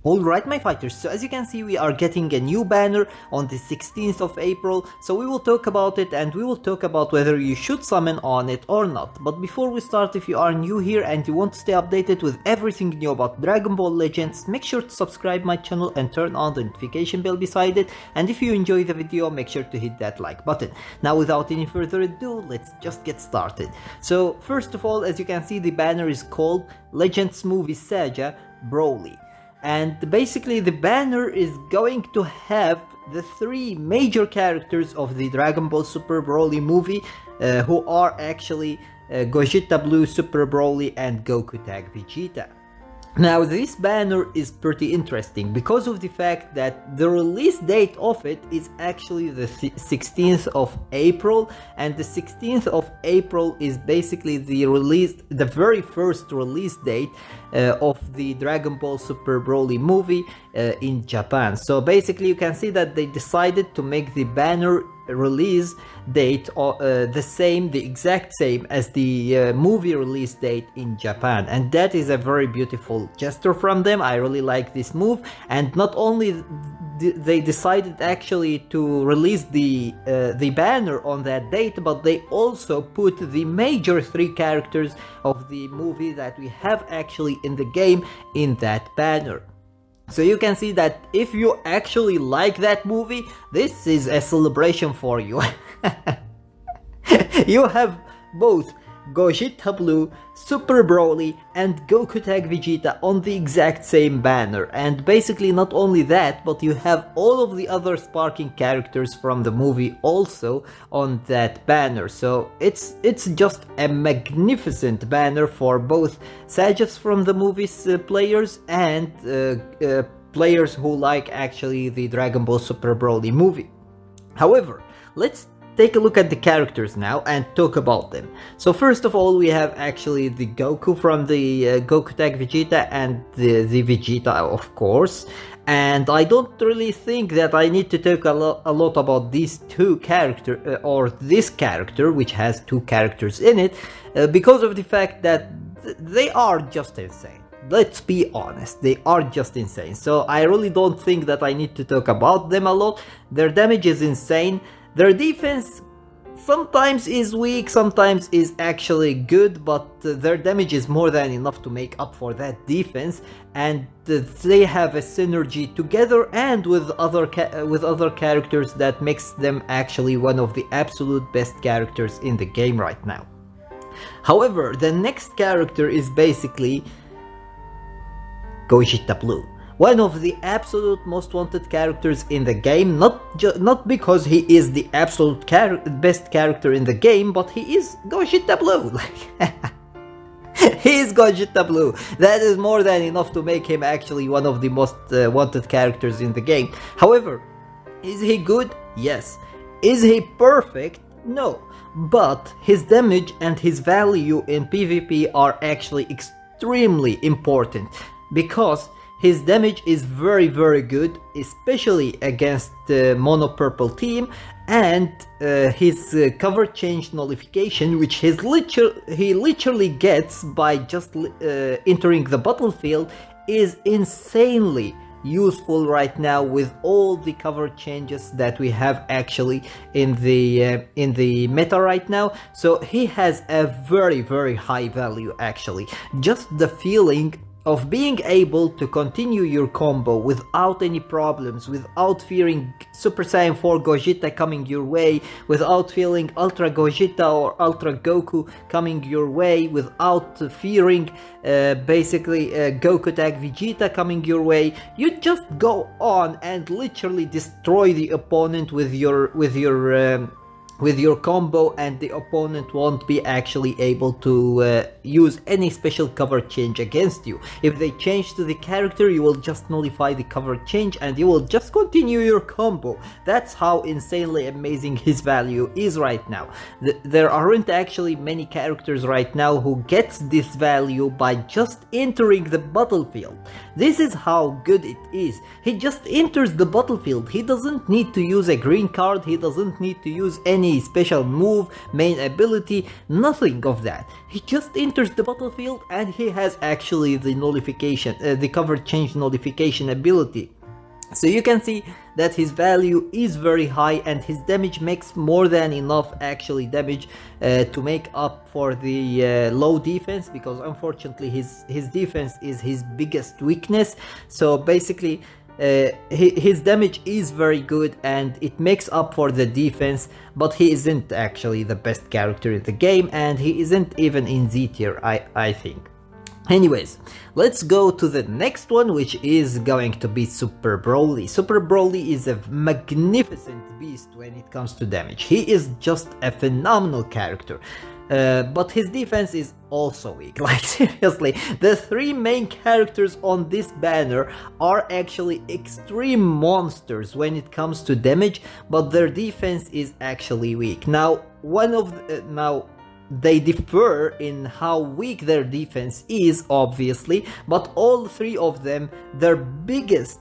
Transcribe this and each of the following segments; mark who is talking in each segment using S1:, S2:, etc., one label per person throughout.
S1: Alright my fighters, so as you can see we are getting a new banner on the 16th of April, so we will talk about it and we will talk about whether you should summon on it or not. But before we start, if you are new here and you want to stay updated with everything new about Dragon Ball Legends, make sure to subscribe my channel and turn on the notification bell beside it, and if you enjoy the video make sure to hit that like button. Now without any further ado, let's just get started. So first of all, as you can see, the banner is called Legends Movie Saga Broly. And basically the banner is going to have the three major characters of the Dragon Ball Super Broly movie, who are actually Goishita Blue, Super Broly and Goku Tag Vegeta. Now this banner is pretty interesting because of the fact that the release date of it is actually the 16th of April, and the 16th of April is basically the very first release date of the Dragon Ball Super Broly movie in Japan. So basically you can see that they decided to make the banner release date the exact same as the movie release date in Japan, and that is a very beautiful gesture from them. I really like this move, and not only they decided actually to release the banner on that date, but they also put the major three characters of the movie that we have actually in the game in that banner. So you can see that if you actually like that movie, this is a celebration for you. You have both Goishita Blue, Super Broly and Goku Tag Vegeta on the exact same banner, and basically not only that, but you have all of the other sparking characters from the movie also on that banner. So it's just a magnificent banner for both Sagas from the movie's players and players who like actually the Dragon Ball Super Broly movie. However, let's take a look at the characters now and talk about them. So first of all, we have actually the Goku from the Goku Tag Vegeta and the Vegeta, of course. And I don't really think that I need to talk a lot about these two characters, or this character, which has two characters in it, because of the fact that they are just insane. Let's be honest, they are just insane. So I really don't think that I need to talk about them a lot. Their damage is insane. Their defense sometimes is weak, sometimes is actually good, but their damage is more than enough to make up for that defense, and they have a synergy together and with other characters that makes them actually one of the absolute best characters in the game right now. However, the next character is basically Goishita Blue, one of the absolute most wanted characters in the game, not because he is the absolute best character in the game, but he is Goishita Blue. He is Goishita Blue. That is more than enough to make him actually one of the most wanted characters in the game. However, is he good? Yes. Is he perfect? No. But his damage and his value in PvP are actually extremely important, because his damage is very good, especially against the mono purple team, and his cover change nullification, which he literally gets by just entering the battlefield, is insanely useful right now with all the cover changes that we have actually in the meta right now. So he has a very high value actually. Just the feeling of being able to continue your combo without any problems, without fearing Super Saiyan 4 Gogeta coming your way, without feeling Ultra Gogeta or Ultra Goku coming your way, without fearing basically Goku Tag Vegeta coming your way. You just go on and literally destroy the opponent with your combo, and the opponent won't be actually able to use any special cover change against you. If they change to the character, you will just nullify the cover change and you will just continue your combo. That's how insanely amazing his value is right now. There aren't actually many characters right now who gets this value by just entering the battlefield. This is how good it is. He just enters the battlefield. He doesn't need to use a green card, he doesn't need to use any any special move, main ability, nothing of that. He just enters the battlefield and he has actually the nullification, the cover change nullification ability. So you can see that his value is very high and his damage makes more than enough actually damage to make up for the low defense, because unfortunately his defense is his biggest weakness. So basically his damage is very good and it makes up for the defense, but he isn't actually the best character in the game and he isn't even in Z tier, I think. Anyways, let's go to the next one, which is going to be Super Broly. Super Broly is a magnificent beast when it comes to damage. He is just a phenomenal character. But his defense is also weak. Like seriously, the three main characters on this banner are actually extreme monsters when it comes to damage, but their defense is actually weak. Now, they differ in how weak their defense is, obviously, but all three of them, their biggest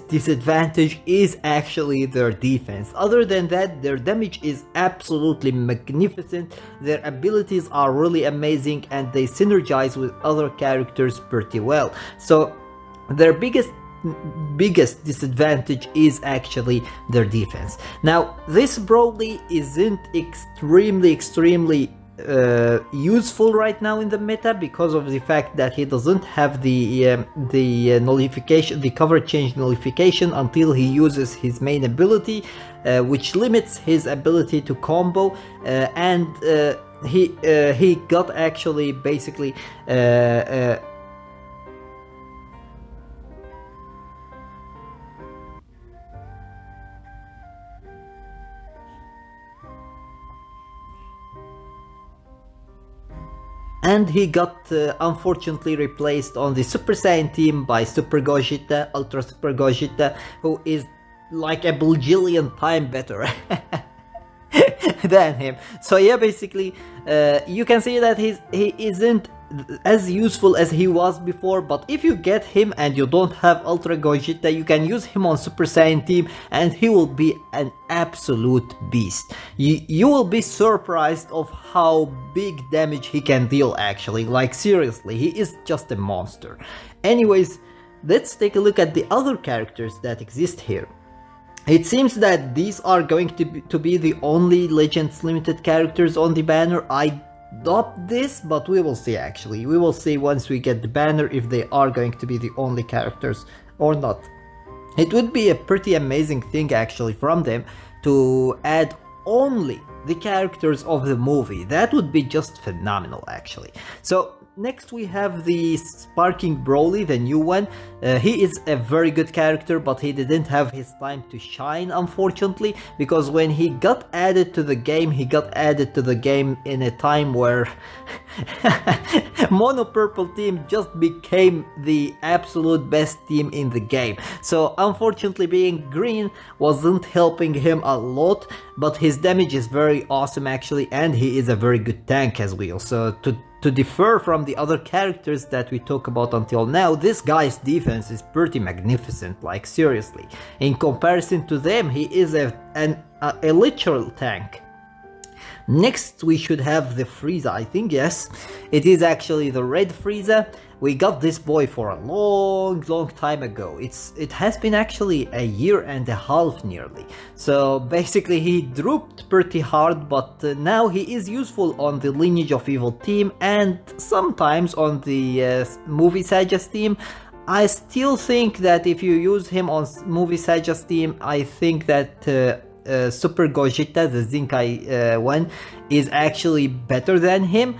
S1: disadvantage is actually their defense. Other than that, their damage is absolutely magnificent, their abilities are really amazing, and they synergize with other characters pretty well. So their biggest disadvantage is actually their defense. Now, this Broly isn't extremely useful right now in the meta because of the fact that he doesn't have the nullification, the cover change nullification until he uses his main ability, which limits his ability to combo, and he got actually basically and he got unfortunately replaced on the Super Saiyan team by Super Gogeta, Ultra Super Gogeta, who is like a bajillion times better than him. So yeah, basically you can see that he isn't as useful as he was before, but if you get him and you don't have Ultra Gogeta, you can use him on Super Saiyan team and he will be an absolute beast. You will be surprised of how big damage he can deal actually, like seriously, he is just a monster. Anyways, let's take a look at the other characters that exist here. It seems that these are going to be the only Legends Limited characters on the banner. I doubt this, but we will see actually. We will see once we get the banner if they are going to be the only characters or not. It would be a pretty amazing thing actually from them to add only the characters of the movie. That would be just phenomenal actually. So next we have the Sparking Broly, the new one. He is a very good character, but he didn't have his time to shine unfortunately, because when he got added to the game, he got added to the game in a time where Mono Purple team just became the absolute best team in the game. So unfortunately being green wasn't helping him a lot, but his damage is very awesome actually, and he is a very good tank as well. So to differ from the other characters that we talk about until now, this guy's defense is pretty magnificent, like seriously. In comparison to them, he is a literal tank. Next we should have the Frieza, I think, yes. It is actually the red Frieza. We got this boy for a long time ago. It has been actually a year and a half nearly. So basically he drooped pretty hard, but now he is useful on the Lineage of Evil team and sometimes on the Movie Sagas team. I still think that if you use him on Movie Sagas team, I think that Super Gogeta, the Zinkai one, is actually better than him.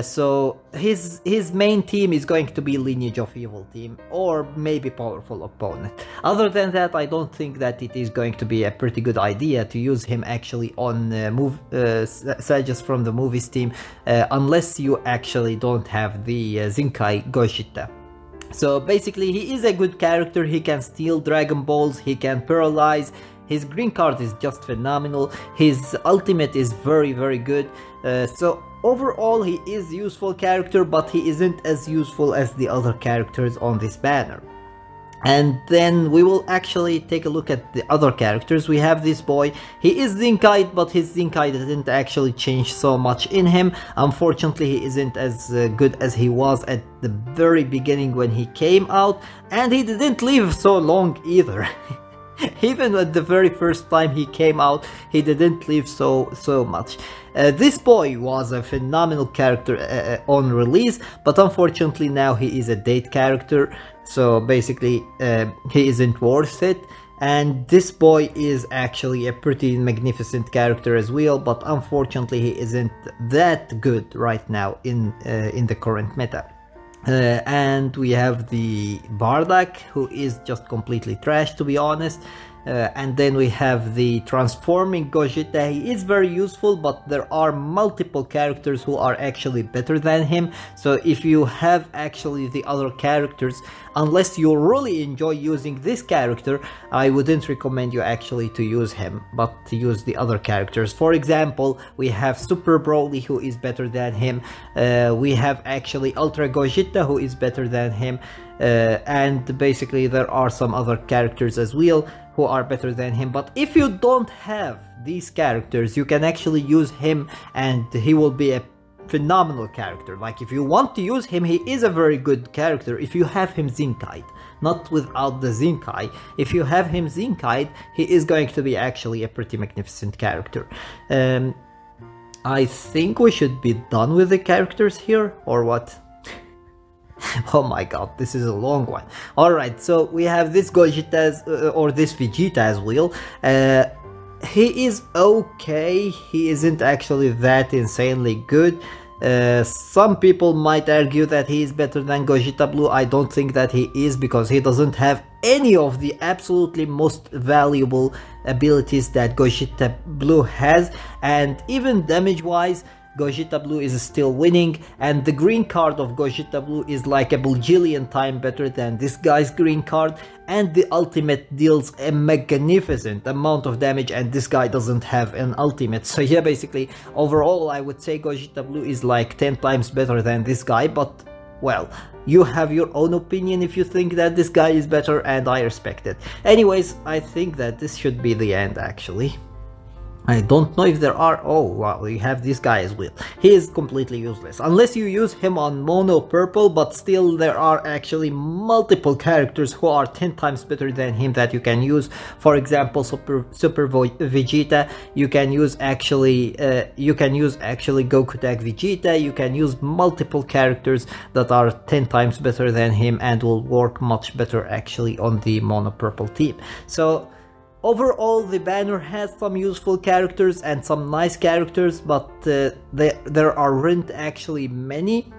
S1: So his main team is going to be Lineage of Evil team, or maybe Powerful Opponent. Other than that, I don't think that it is going to be a pretty good idea to use him actually on Sagas from the movies team, unless you actually don't have the Zinkai Goishita. So basically he is a good character, he can steal Dragon Balls, he can paralyze. His green card is just phenomenal, his ultimate is very good, so overall he is a useful character, but he isn't as useful as the other characters on this banner. And then we will actually take a look at the other characters. We have this boy. He is Zinkai, but his Zinkai didn't actually change so much in him. Unfortunately, he isn't as good as he was at the very beginning when he came out, and he didn't live so long either. Even at the very first time he came out, he didn't live so much. This boy was a phenomenal character on release, but unfortunately now he is a date character, so basically he isn't worth it. And this boy is actually a pretty magnificent character as well, but unfortunately he isn't that good right now in the current meta. And we have the Bardock, who is just completely trash, to be honest. And then we have the transforming Gogeta. He is very useful, but there are multiple characters who are actually better than him. So if you have actually the other characters, unless you really enjoy using this character, I wouldn't recommend you actually to use him, but to use the other characters. For example, we have Super Broly, who is better than him. We have actually Ultra Gogeta, who is better than him. And basically there are some other characters as well who are better than him. But if you don't have these characters, you can actually use him and he will be a phenomenal character. Like, if you want to use him, he is a very good character if you have him Zinkai, not without the Zinkai. If you have him Zinkai, he is going to be actually a pretty magnificent character. I think we should be done with the characters here, or what? Oh my god, this is a long one. Alright, so we have this Gogeta or this Vegeta as well. He is okay, he isn't actually that insanely good. Some people might argue that he is better than Goishita Blue. I don't think that he is, because he doesn't have any of the absolutely most valuable abilities that Goishita Blue has, and even damage wise, Goishita Blue is still winning, and the green card of Goishita Blue is like a bajillion times better than this guy's green card, and the ultimate deals a magnificent amount of damage, and this guy doesn't have an ultimate. So yeah, basically overall I would say Goishita Blue is like 10 times better than this guy, but well, you have your own opinion if you think that this guy is better, and I respect it. Anyways, I think that this should be the end actually. I don't know if there are... oh wow, we have this guy as well. He is completely useless unless you use him on mono purple, but still there are actually multiple characters who are 10 times better than him that you can use. For example, Super Vegeta. You can use actually Goku Tag Vegeta. You can use multiple characters that are 10 times better than him and will work much better actually on the mono purple team. So overall, the banner has some useful characters and some nice characters, but there aren't actually many.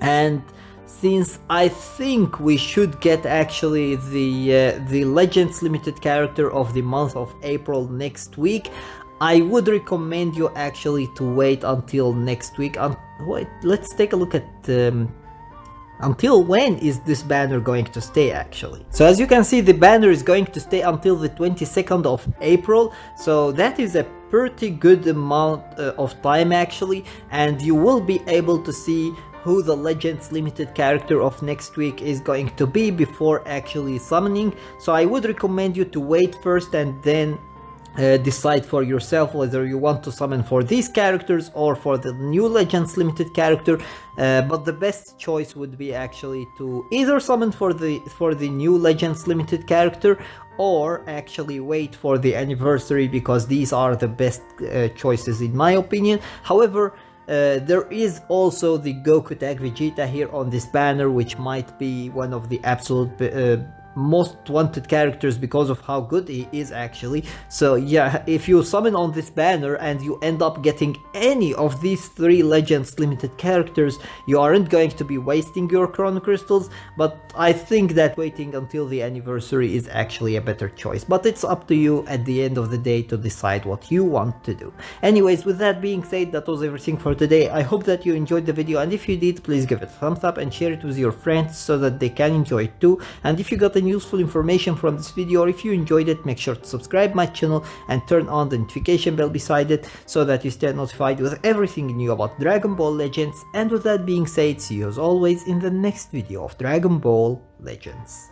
S1: And since I think we should get actually the Legends Limited character of the month of April next week, I would recommend you actually to wait until next week. Wait, let's take a look at... until when is this banner going to stay actually? So as you can see, the banner is going to stay until the 22nd of April, so that is a pretty good amount of time actually, and you will be able to see who the Legends Limited character of next week is going to be before actually summoning. So I would recommend you to wait first and then decide for yourself whether you want to summon for these characters or for the new Legends Limited character. But the best choice would be actually to either summon for the new Legends Limited character, or actually wait for the Anniversary, because these are the best choices in my opinion. However, there is also the Goku Tag Vegeta here on this banner, which might be one of the absolute most wanted characters because of how good he is actually. So yeah, if you summon on this banner and you end up getting any of these 3 Legends Limited characters, you aren't going to be wasting your Chrono Crystals, but I think that waiting until the Anniversary is actually a better choice. But it's up to you at the end of the day to decide what you want to do. Anyways, with that being said, that was everything for today. I hope that you enjoyed the video, and if you did, please give it a thumbs up and share it with your friends so that they can enjoy it too. And if you got any useful information from this video, or if you enjoyed it, make sure to subscribe my channel and turn on the notification bell beside it so that you stay notified with everything new about Dragon Ball Legends. And with that being said, see you as always in the next video of Dragon Ball Legends.